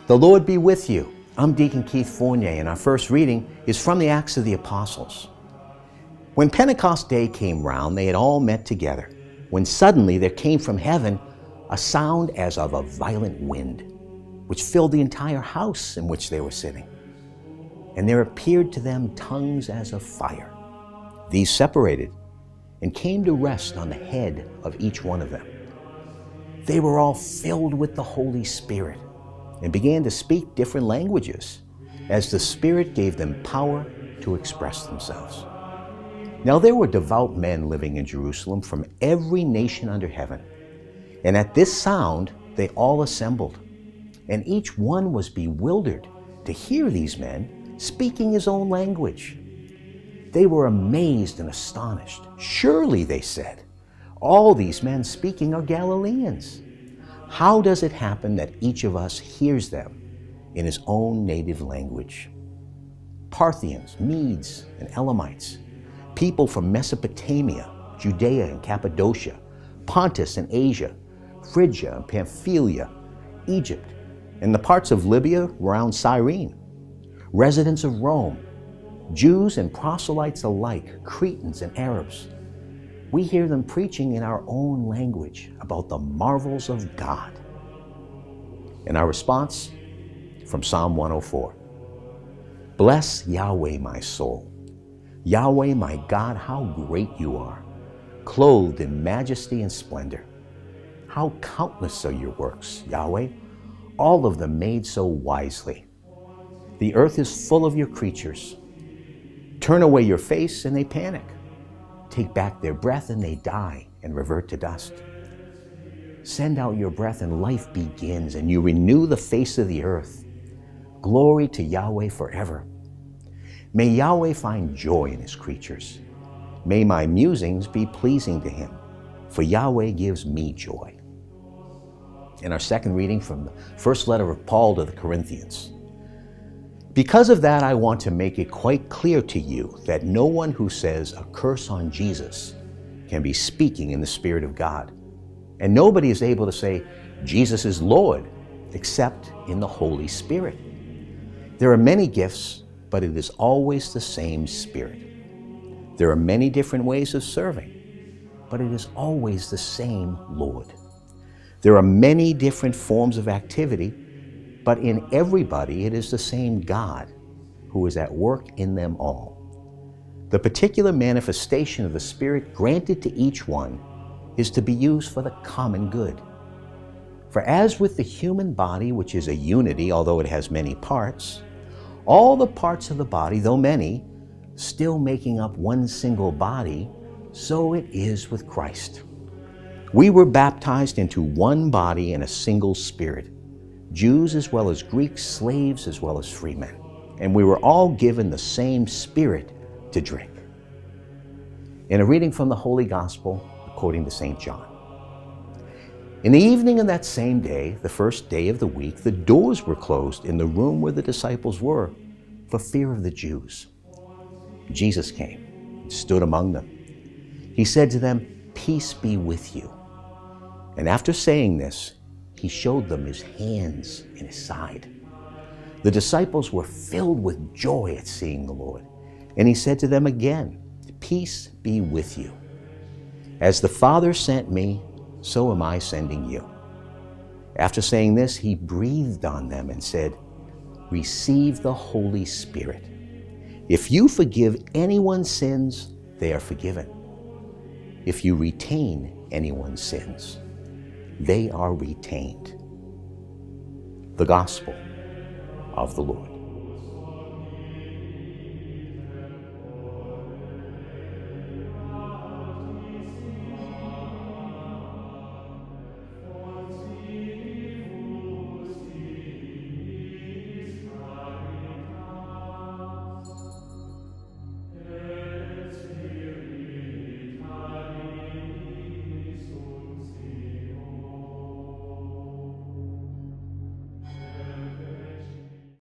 The Lord be with you. I'm Deacon Keith Fournier, and our first reading is from the Acts of the Apostles. When Pentecost Day came round, they had all met together, when suddenly there came from heaven a sound as of a violent wind, which filled the entire house in which they were sitting. And there appeared to them tongues as of fire. These separated and came to rest on the head of each one of them. They were all filled with the Holy Spirit and began to speak different languages as the Spirit gave them power to express themselves. Now there were devout men living in Jerusalem from every nation under heaven. And at this sound they all assembled, and each one was bewildered to hear these men speaking his own language. They were amazed and astonished. Surely, they said, all these men speaking are Galileans. How does it happen that each of us hears them in his own native language? Parthians, Medes, and Elamites, people from Mesopotamia, Judea and Cappadocia, Pontus and Asia, Phrygia and Pamphylia, Egypt, and the parts of Libya around Cyrene, residents of Rome, Jews and proselytes alike, Cretans and Arabs. We hear them preaching in our own language about the marvels of God. And our response from Psalm 104. Bless Yahweh, my soul. Yahweh, my God, how great you are, clothed in majesty and splendor. How countless are your works, Yahweh, all of them made so wisely. The earth is full of your creatures. Turn away your face and they panic. Take back their breath and they die and revert to dust. Send out your breath and life begins, and you renew the face of the earth. Glory to Yahweh forever. May Yahweh find joy in his creatures. May my musings be pleasing to him, for Yahweh gives me joy. In our second reading from the first letter of Paul to the Corinthians. Because of that, I want to make it quite clear to you that no one who says a curse on Jesus can be speaking in the Spirit of God. And nobody is able to say Jesus is Lord except in the Holy Spirit. There are many gifts, but it is always the same Spirit. There are many different ways of serving, but it is always the same Lord. There are many different forms of activity, but in everybody it is the same God who is at work in them all. The particular manifestation of the Spirit granted to each one is to be used for the common good. For as with the human body, which is a unity, although it has many parts, all the parts of the body, though many, still making up one single body, so it is with Christ. We were baptized into one body in a single Spirit, Jews as well as Greeks, slaves as well as free men. And we were all given the same Spirit to drink. In a reading from the Holy Gospel according to St. John. In the evening of that same day, the first day of the week, the doors were closed in the room where the disciples were for fear of the Jews. Jesus came and stood among them. He said to them, "Peace be with you." And after saying this, he showed them his hands and his side. The disciples were filled with joy at seeing the Lord. And he said to them again, "Peace be with you. As the Father sent me, so am I sending you." After saying this, he breathed on them and said, "Receive the Holy Spirit. If you forgive anyone's sins, they are forgiven. If you retain anyone's sins, they are retained." The Gospel of the Lord.